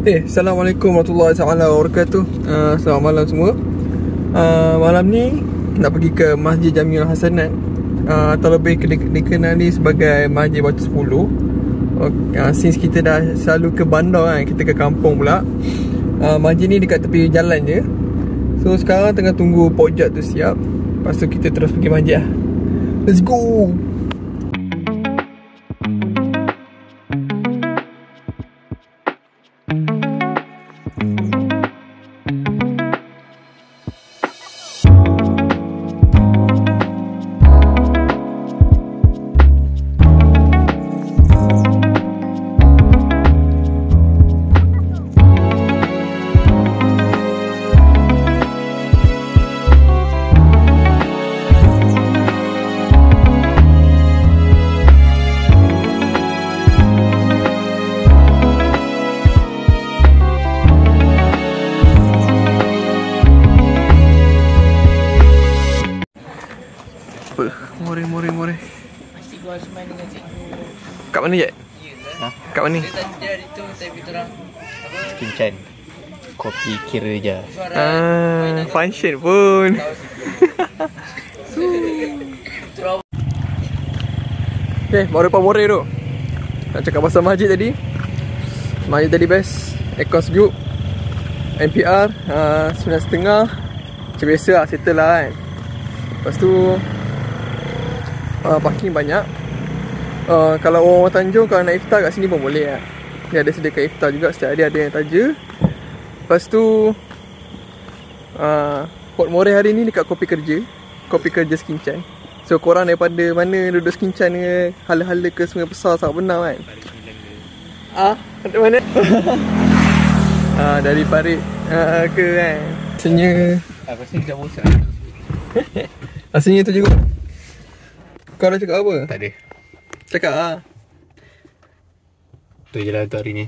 Assalamualaikum warahmatullahi wabarakatuh. Selamat malam semua. Malam ni nak pergi ke Masjid Jamiul Hasanat, atau lebih dikenali sebagai Masjid Batu 10. Since kita dah selalu ke bandar kan, kita ke kampung pula. Masjid ni dekat tepi jalan je. So sekarang tengah tunggu pojat tu siap. Lepas tu kita terus pergi masjid lah. Let's go. More. Masih gua semain dengan cikgu. Kat mana je? Ha? Kat mana? Dia dari tu tapi terang apa? Kincan. Kopi kira je. Function pun. Okay, baru lepas more tu. Nak cakap pasal masjid tadi. Masjid tadi best. Aircon sejuk. NPR 9.5. Macam biasa lah, settle lah kan. Lepas tu parking banyak. Kalau orang Tanjung, kalau nak iftar kat sini pun boleh lah. Dia ada sediakan iftar juga, setiap hari ada yang taja. Lepas tu Port Moresby hari ni dekat Kopi Kerja Sekincan. So korang daripada mana duduk Sekincan ke, hala-hala ke Sungai Besar sangat benar kan? Dari mana? Dari Parit ke kan? Rasanya Rasanya dah bosan. Rasanya tu juga. Kau dah cakap apa? Tak ada. Cakap lah. Tu je lah untuk hari ni.